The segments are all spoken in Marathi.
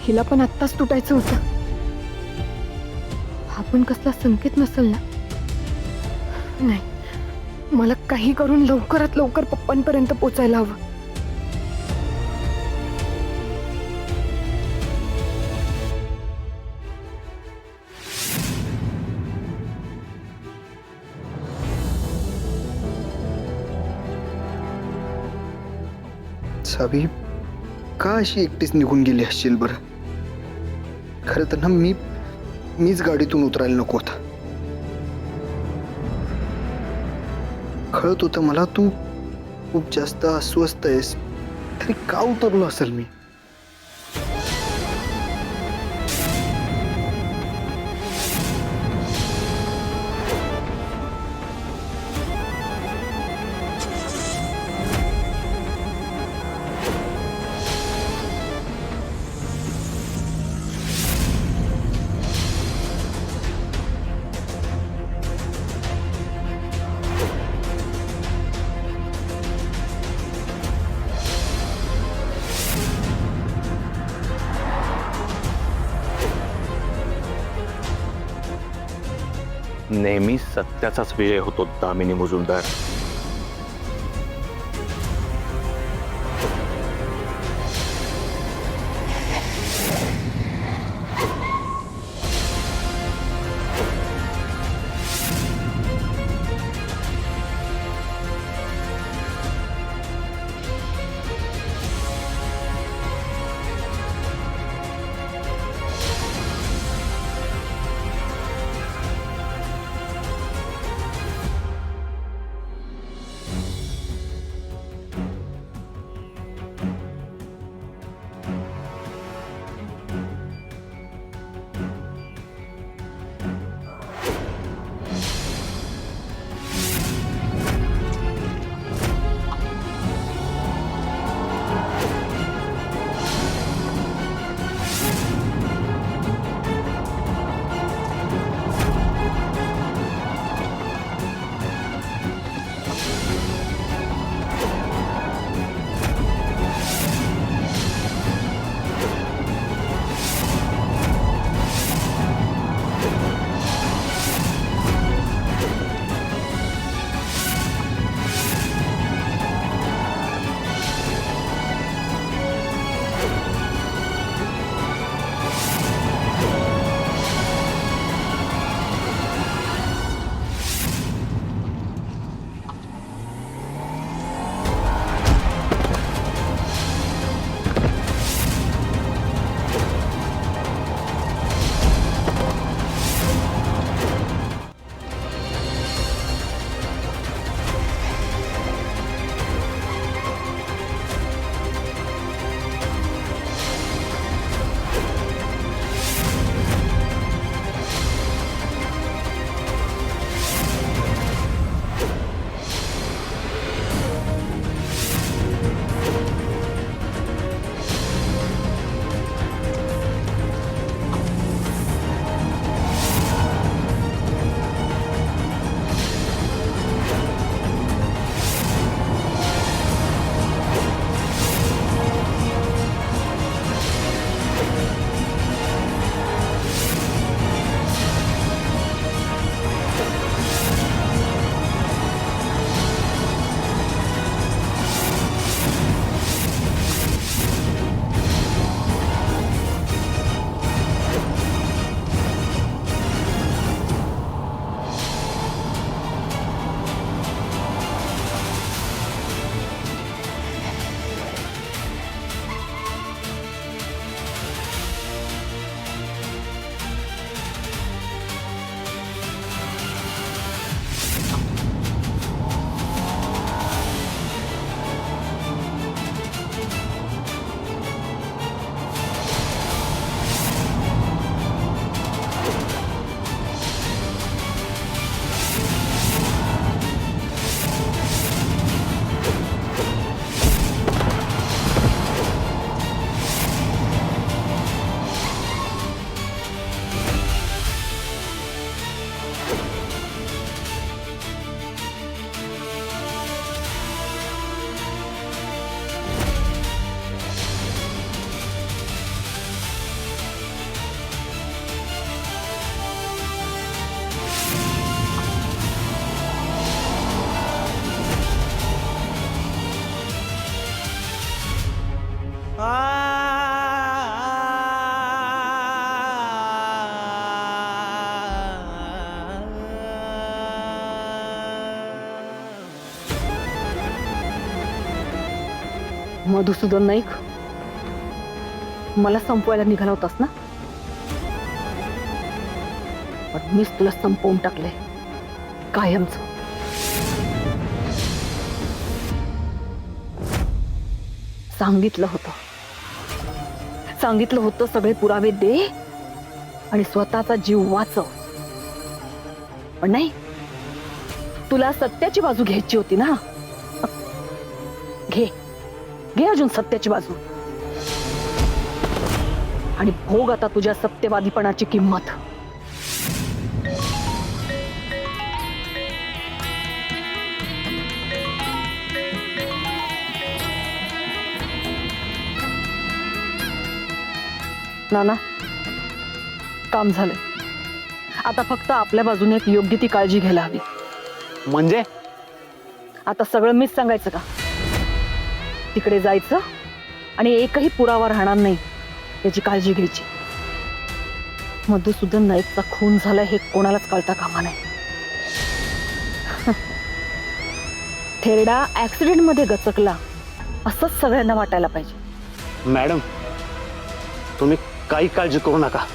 हिला पण आत्ताच तुटायचं होतं. हा पण कसला संकेत नसेल ना? नाही, मला काही करून लवकरात लवकर पप्पांपर्यंत पोचायला हवं. सावी का अशी एकटीच निघून गेली असशील बरं? खरं तर ना मीच गाडीतून उतरायला नको होता. कळत होतं मला तू खूप जास्त अस्वस्थ आहेस, तरी का उतरलो असेल मी? नेहमी सत्याचाच विजय होतो दामिनी मुजुमदार. मधुसूदन नाईक, मला संपवायला निघाला होतास ना? पण मीच तुला संपवून टाकलंय कायमचं. सांगितलं होतं सगळे पुरावे दे आणि स्वतःचा जीव वाचव. पण नाही, तुला सत्याची बाजू घ्यायची होती ना. घे घे अजून सत्याची बाजू आणि भोग आता तुझ्या सत्यवादीपणाची किंमत. नाना, काम झालंय. आता फक्त आपल्या बाजूने एक योग्य ती काळजी घ्यायला हवी. म्हणजे आता सगळं मीच सांगायचं का? तिकडे जायचं आणि एकही पुरावा राहणार नाही याची काळजी घ्यायची. मधुसूदन नाईकचा खून झालाय हे कोणालाच कळता कामा नये. थेरडा ऍक्सिडेंट मध्ये गचकला असंच सगळ्यांना वाटायला पाहिजे. मॅडम, तुम्ही काही काळजी करू नका.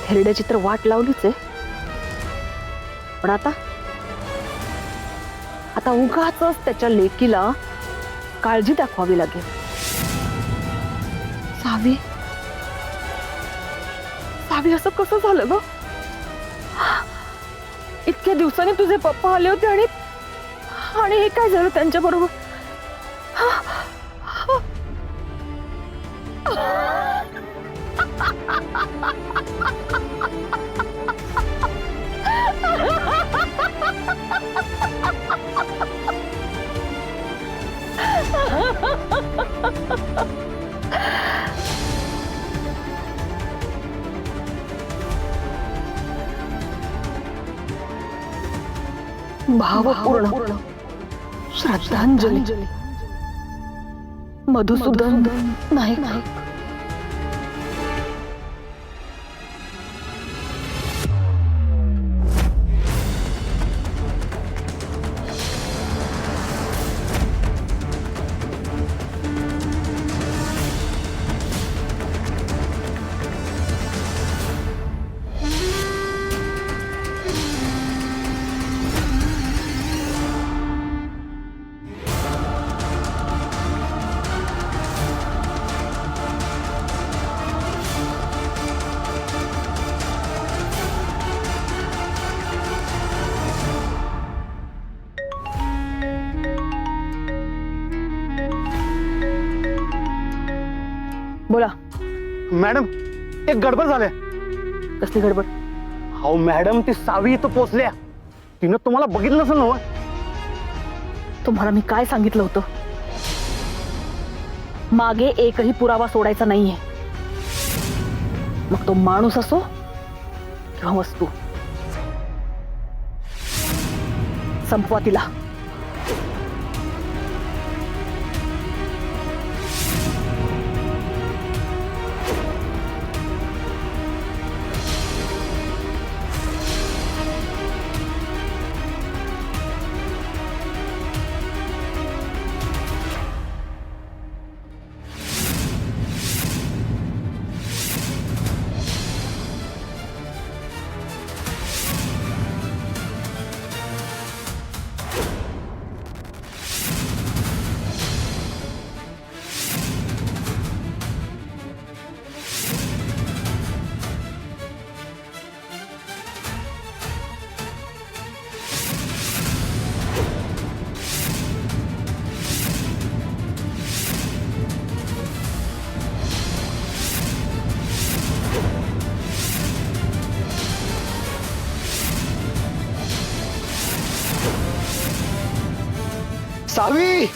थेरड्याची तर वाट लावलीच आहे, पण आता उगाचच त्याच्या लेकीला काळजी दाखवावी लागेल. सावी, असं कसं झालं ग? इतक्या दिवसांनी तुझे पप्पा आले होते आणि हे काय झालं त्यांच्या बरोबर? भावपूर्ण श्रद्धांजली मधुसूदन नाईक. बोला. मॅडम, एक गडबड झाले. कसली गडबड? हो मॅडम, ती सावी इथं पोचल्या. तिनं तुम्हाला बघितलं नसेल ना? तुम्हाला मी काय सांगितलं होतं? मागे एकही पुरावा सोडायचा नाहीये, मग तो माणूस असो किंवा वस्तू. संपवा तिला. सावी.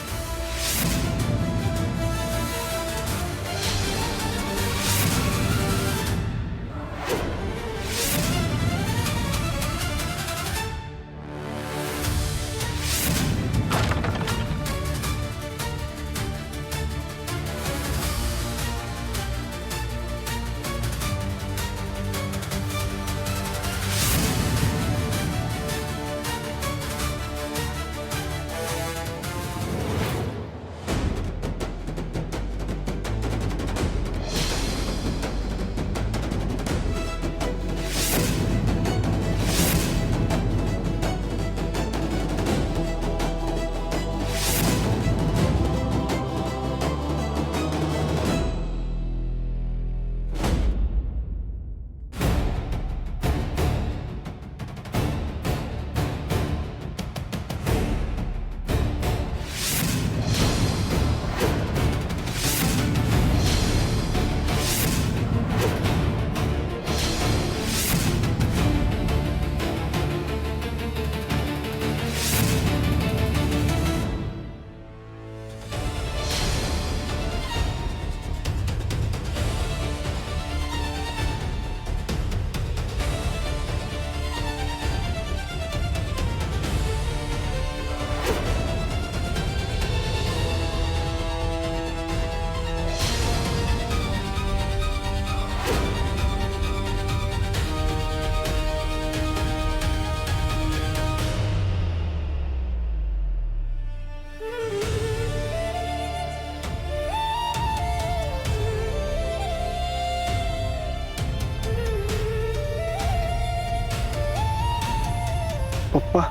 पप्पा.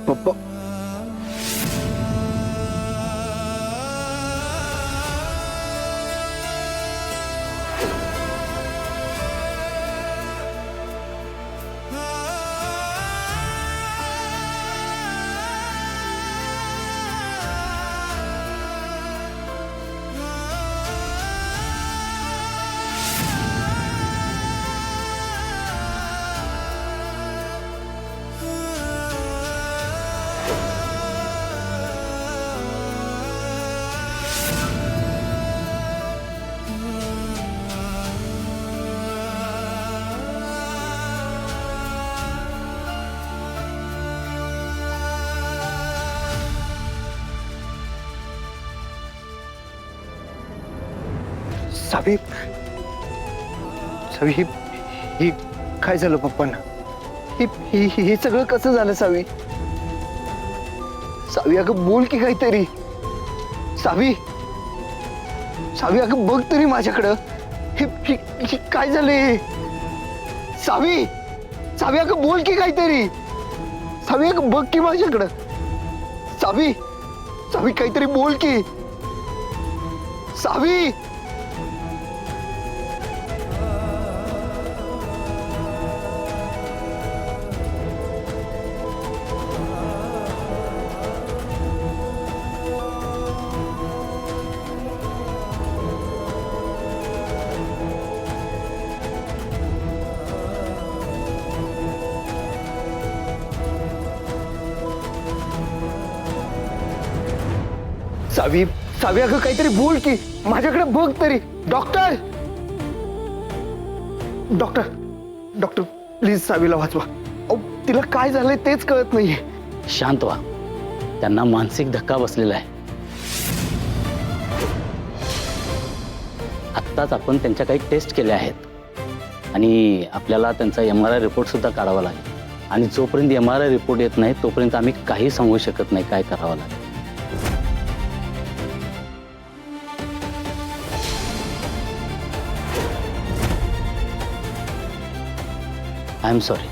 पप्पा. सावी. सावी, ही काय झालं पप्पांना? हे सगळं कसं झालं सावी? सावी अगं बोल की काहीतरी. सावी. सावी अगं बघ तरी माझ्याकडं. हे काय झालंय? सावी. सावी अगं बोल की काहीतरी. सावी अगं बघ की माझ्याकडं. सावी. सावी काहीतरी बोल की. सावी. सावी. सावी अगं काहीतरी बोल की. माझ्याकडे बघ तरी. डॉक्टर. डॉक्टर. डॉक्टर प्लीज सावीला वाचवा. अहो तिला काय झालंय तेच कळत नाहीये. शांत व्हा. त्यांना मानसिक धक्का बसलेला आहे. आत्ताच आपण त्यांच्या काही टेस्ट केल्या आहेत आणि आपल्याला त्यांचा MRI रिपोर्ट सुद्धा काढावा लागेल. आणि जोपर्यंत MRI रिपोर्ट येत नाही तोपर्यंत आम्ही काही सांगू शकत नाही काय करावं लागेल. I am sorry.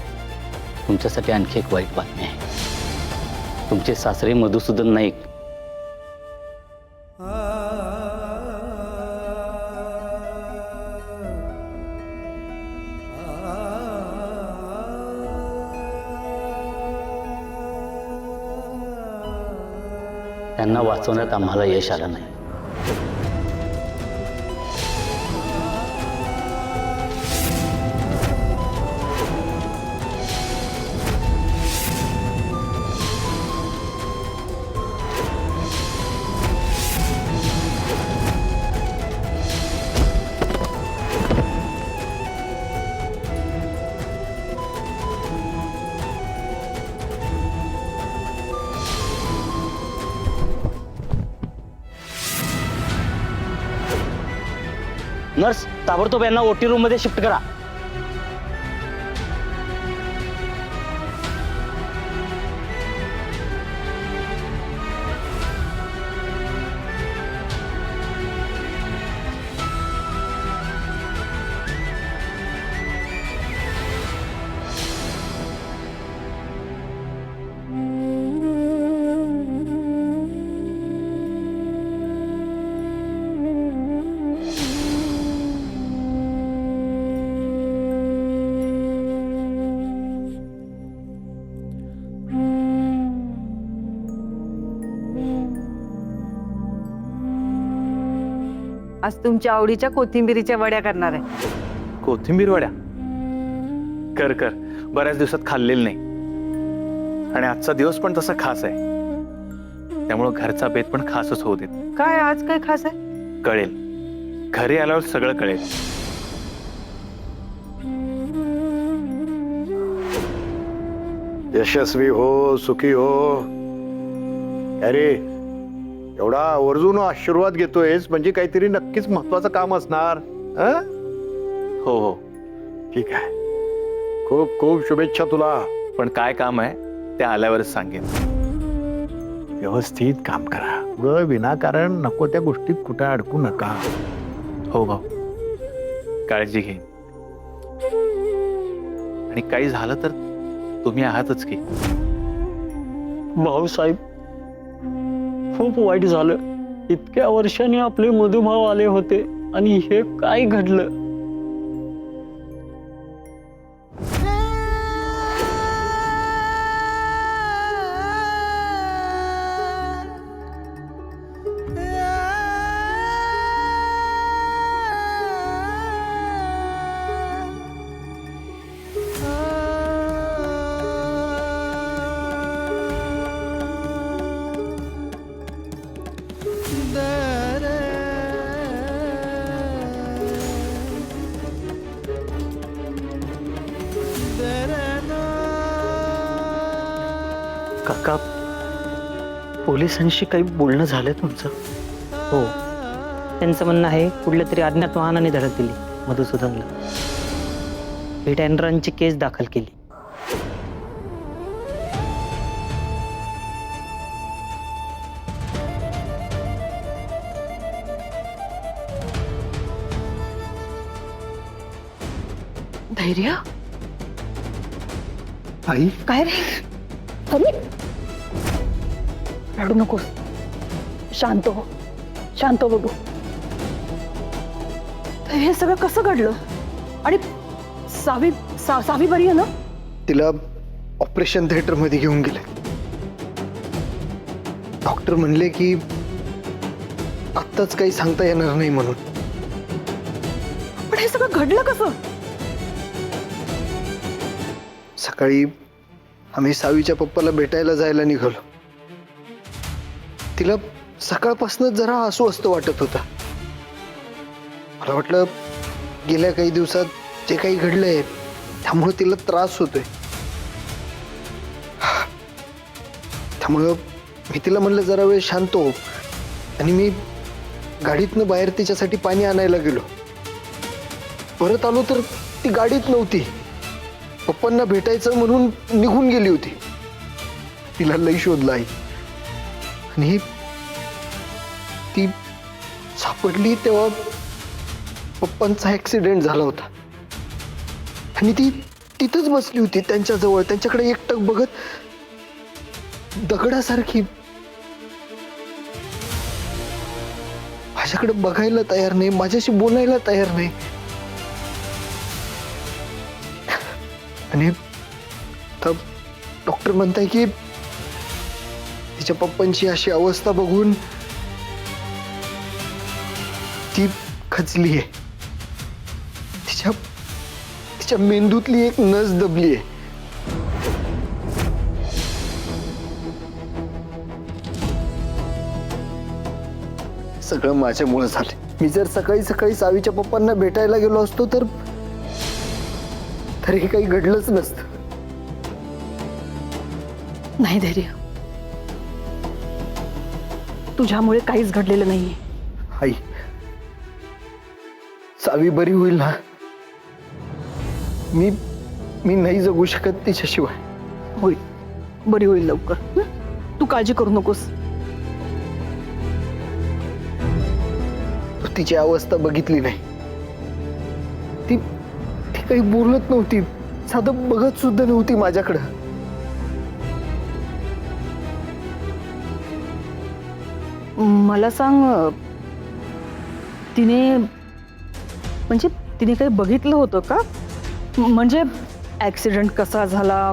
तुमच्यासाठी आणखी एक वाईट बातमी आहे. तुमचे सासरे मधुसूदन नाईक त्यांना वाचवण्यात आम्हाला यश आलं नाही. नर्स, ताबडतोब यांना ओटी रूम मध्ये शिफ्ट करा. आज तुमच्या आवडीच्या कोथिंबिरीच्या वड्या करणार आहे. कोथिंबीर वड्या कर कर, बऱ्याच दिवसात खाल्लेलं नाही आणि आजचा दिवस पण तसा खास आहे, त्यामुळं घरचा बेत पण खासच होऊ देत. काय आज काय खास आहे? कळेल, घरी आल्यावर सगळं कळेल. यशस्वी हो, सुखी हो. अरे एवढा आवर्जून आशीर्वाद घेतोयस म्हणजे काहीतरी नक्कीच महत्वाचं काम असणार. हं? हो हो, ठीक आहे, खूप खूप शुभेच्छा तुला. पण काय काम आहे ते आल्यावरच सांगेन. व्यवस्थित काम करा, उगं विनाकारण नको त्या गोष्टीत कुठं अडकू नका. हो भाऊ, काळजी घे. आणि काही झालं तर तुम्ही आहातच की. भाऊसाहेब, खूप वाईट झालं. इतक्या वर्षांनी आपले मधुभाव आले होते आणि हे काय घडलं. काका, पोलिसांशी काही बोलणं झालं तुमचं? हो, त्यांचं म्हणणं आहे कुठल्या तरी अज्ञात वाहनाने धडक दिली मधुसूदनला. हिट अँड रनची केस दाखल केली. धैर्य, आई, काय रे? अरे, रडू नकोस, शांत हो, शांत हो बघू. हे सगळं कसं घडलं? आणि सावी बरी आहे ना? तिला ऑपरेशन थिएटर मध्ये घेऊन गेले. डॉक्टर म्हणले की आत्ताच काही सांगता येणार नाही म्हणून. पण हे सगळं घडलं कसं? सकाळी आम्ही सावीच्या पप्पाला भेटायला जायला निघालो. तिला सकाळपासूनच जरा अस्वस्थ वाटत होता. मला वाटलं गेल्या काही दिवसात जे काही घडलंय त्यामुळे तिला त्रास होतोय. त्यामुळं मी तिला म्हणलं जरा वेळ शांत हो, आणि मी गाडीतनं बाहेर तिच्यासाठी पाणी आणायला गेलो. परत आलो तर ती गाडीत नव्हती. पप्पांना भेटायचं म्हणून निघून गेली होती. तिला लई शोधला आहे आणि ती सापडली तेव्हा पप्पांचा ऍक्सिडेंट झाला होता आणि ती तिथंच बसली होती त्यांच्या जवळ, त्यांच्याकडे एकटक बघत, दगडासारखी. माझ्याकडे बघायला तयार नाही, माझ्याशी बोलायला तयार नाही. आणि डॉक्टर म्हणताय की तिच्या पप्पांची अशी अवस्था बघून ती खचली आहे. तिच्या मेंदूतली एक नस दबली आहे. सगळं माझ्यामुळे झालं. मी जर सकाळी सकाळी सावीच्या पप्पांना भेटायला गेलो असतो तर हे काही घडलंच नसतं. नाही धैर्य, तुझ्यामुळे काहीच घडलेलं नाहीये. आई, सावी बरी होईल ना? मी नाही जगू शकत तिच्याशिवाय. होईल, बरी होईल लवकर. तू काळजी करू नकोस. तू तिची अवस्था बघितली नाही. ती काही बोलत नव्हती, साधं बघत सुद्धा नव्हती माझ्याकडं. मला सांग, तिने काही बघितलं होतं का? म्हणजे ऍक्सिडेंट कसा झाला,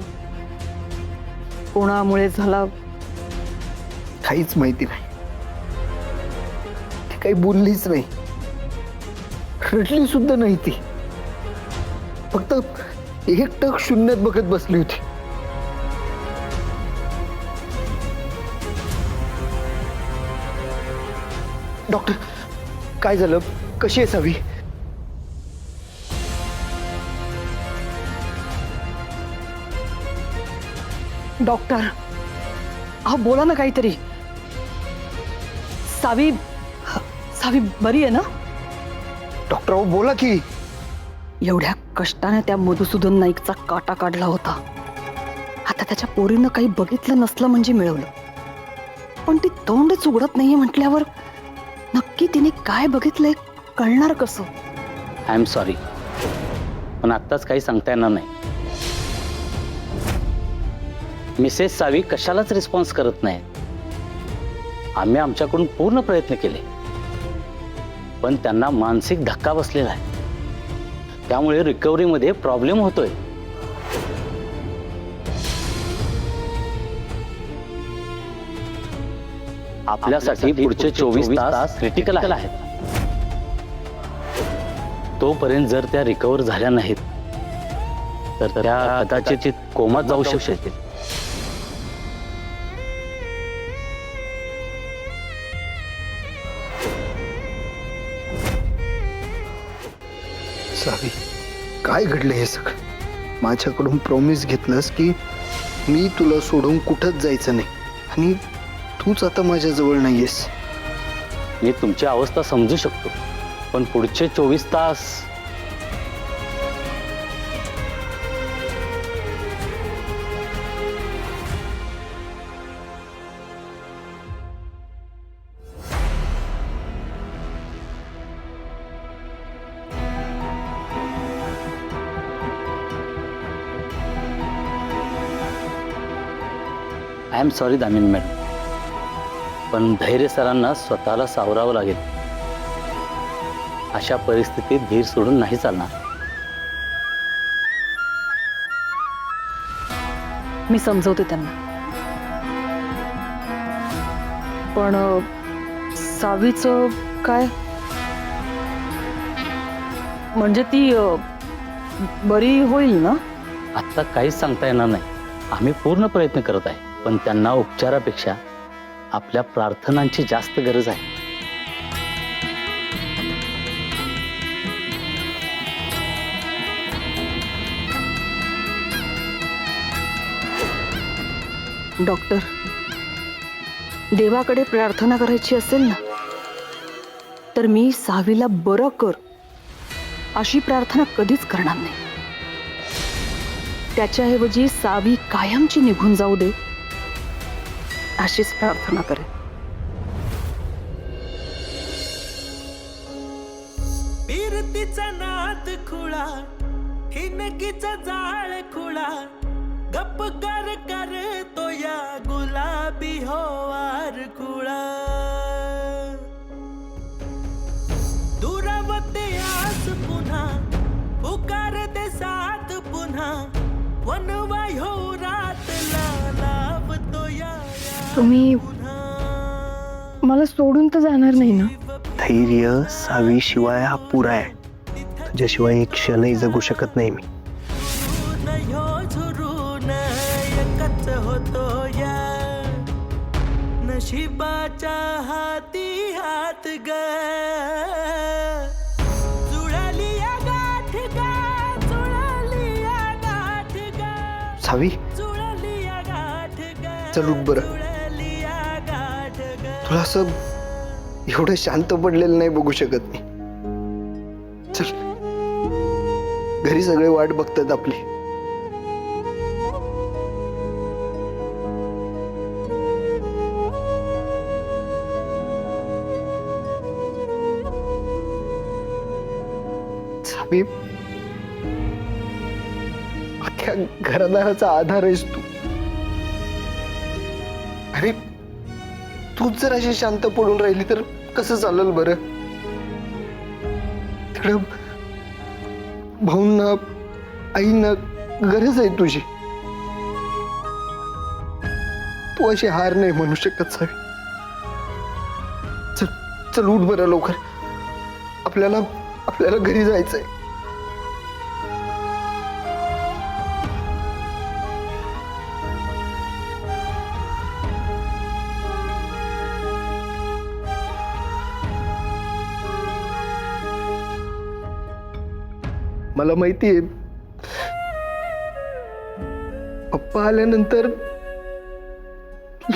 कोणामुळे झाला? काहीच माहिती नाही. ती काही बोललीच नाही, रडली सुद्धा नाही. ती फक्त एकटक शून्यात बघत बसली होती. डॉक्टर, काय झालं? कशी आहे सावी? डॉक्टर, अहो बोला ना काहीतरी. सावी बरी आहे ना? डॉक्टर अहो बोला की. एवढ्या कष्टाने त्या मधुसूदन नाईकचा काटा काढला होता. आता त्याच्या पोरीनं काही बघितलं नसलं म्हणजे मिळवलं, पण ती तोंडच उघडत नाहीये म्हटल्यावर नक्की तिने काय बघितलंय कळणार कसं? आय एम सॉरी, पण आत्ताच काही सांगता येणार नाही. मिसेस सावी कशालाच रिस्पॉन्स करत नाही. आम्ही आमच्याकडून पूर्ण प्रयत्न केले, पण त्यांना मानसिक धक्का बसलेला आहे. त्यामुळे रिकव्हरीमध्ये प्रॉब्लेम होतोय. आपल्यासाठी पुढचे 24 तास क्रिटिकल आहेत. तोपर्यंत जर त्या रिकव्हर झाल्या नाहीत तर त्या कदाचित कोमात जाऊ शकतील. सावी, काय घडलं हे सगळं? माझ्याकडून प्रॉमिस घेतलंस की मी तुला सोडून कुठंच जायचं नाही, आणि तूच आता माझ्या जवळ नाहीयेस. मी तुमची अवस्था समजू शकतो, पण पुढचे 24 तास I am sorry Damini madam, पण धैर्य सरांना स्वतःला सावरावं लागेल. अशा परिस्थितीत धीर सोडून नाही चालणार. मी समजवते त्यांना, पण सावीचं काय? म्हणजे ती बरी होईल ना? आत्ता काहीच सांगता येणार नाही. आम्ही पूर्ण प्रयत्न करत आहे, पण त्यांना उपचारापेक्षा आपल्या प्रार्थनांची जास्त गरज आहे. डॉक्टर, देवाकडे प्रार्थना करायची असेल ना, तर मी सावीला बरं कर अशी प्रार्थना कधीच करणार नाही. त्याच्याऐवजी सावी कायमची निघून जाऊ दे अशीच प्रार्थना करे. फिरतीचा नाद खुळा, हिनकीचा जाळ खुळा, गप्प कर तो या गुलाबी होवार खुळा. दुरावते आस पुन्हा, पुकार ते साथ पुन्हा, वनवाय हो रातला लावतो या. तुम्ही मला सोडून तर जाणार नाही ना? धैर्य सावी शिवाय हा पुरा आहे. तुझ्याशिवाय एक क्षणही जगू शकत नाही मी. झुरून एकच होतो या नशिबाच्या हाती हात ग जुळली या गाठ ग जुळली या गाठ ग सावी जुळली या गाठ ग चल उठ बरं. जुळली या गाठ ग तुला असं एवढं शांत पडलेलं नाही बघू शकत मी. चल घरी सगळे वाट बघतात आपली. सावी अख्ख्या घरादाराचा आधार आहेस तू. अरे तूच जर अशी शांत पडून राहिली तर कसं चालेल बरं? तिकडं भाऊंना आईना गरज आहे तुझी. तू अशी हार नाही म्हणू शकत सावी. चल चल उठ बरं लवकर. आपल्याला आपल्याला घरी जायचंय. मला माहितीये पप्पा आल्यानंतर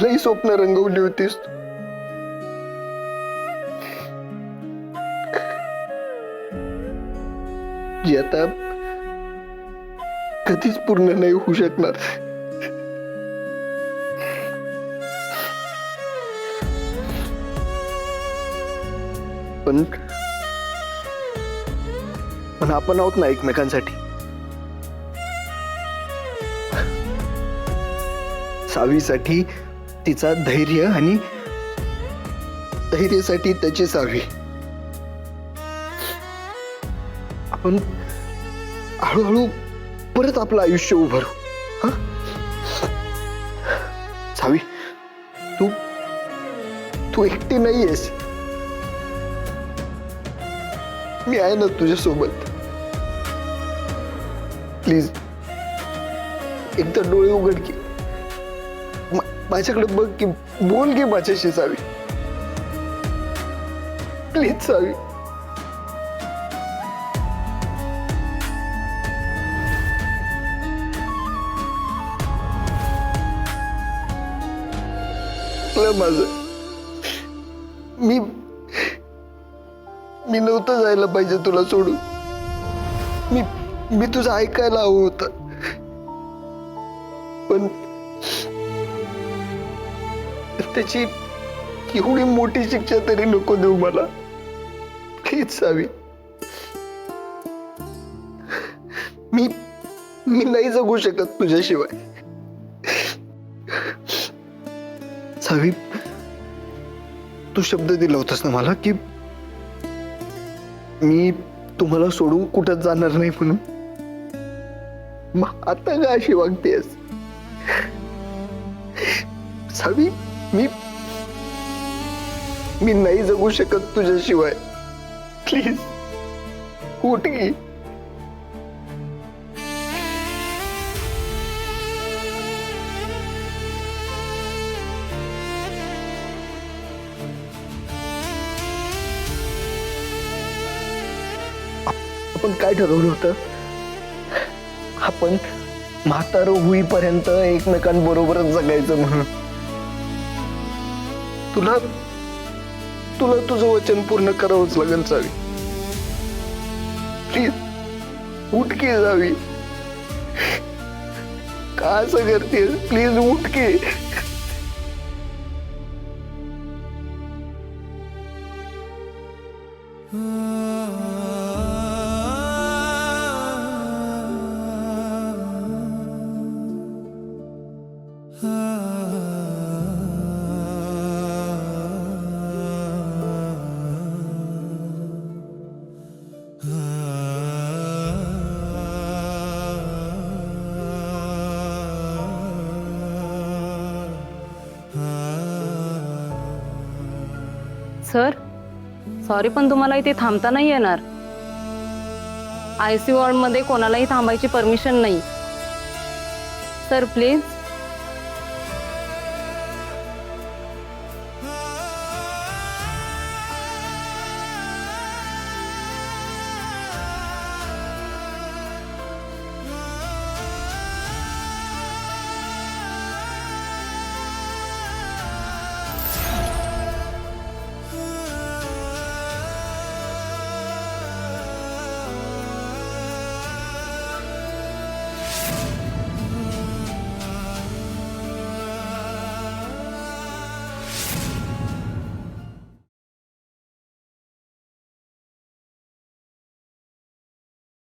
लई स्वप्न रंगवली होतीस तू. जी आता कधीच पूर्ण नाही होऊ शकणार. पण पण आपण आहोत ना एकमेकांसाठी. सावीसाठी तिचा धैर्य आणि धैर्यासाठी त्याची सावी. आपण हळूहळू परत आपलं आयुष्य उभारू. हा सावी तू तू एकटी नाहीयेस. मी आहे ना तुझ्या सोबत. प्लीज एकदा डोळे उघड की माझ्याकडे बघ की बोल की माझ्याशी सावी. प्लीज सावी. माझं मी मी नव्हतं जायला पाहिजे तुला सोडून. मी तुझं ऐकायला हवं होतं. पण त्याची एवढी मोठी शिक्षा तरी नको देऊ मला. प्लीज सावी. मी नाही जगू शकत तुझ्याशिवाय. सावी तू शब्द दिला होतास ना मला की मी तुम्हाला सोडून कुठं जाणार नाही म्हणून. मग आता का अशी वागतेस सावी? मी नाही जगू शकत तुझ्याशिवाय. प्लीज उठ की. आपण काय ठरवलं होतं? आपण म्हातारं होईपर्यंत एकमेकांबरोबरच जगायचं म्हणून. तुला तुझं वचन पूर्ण करावंच लागेल सावी. प्लीज उठ की सावी. का असं करतेस? प्लीज उठ की. ah सर सॉरी, पण तुम्हाला इथे थांबता नाही येणार. ICU वॉर्डमध्ये कोणालाही थांबायची परमिशन नाही. Sir please.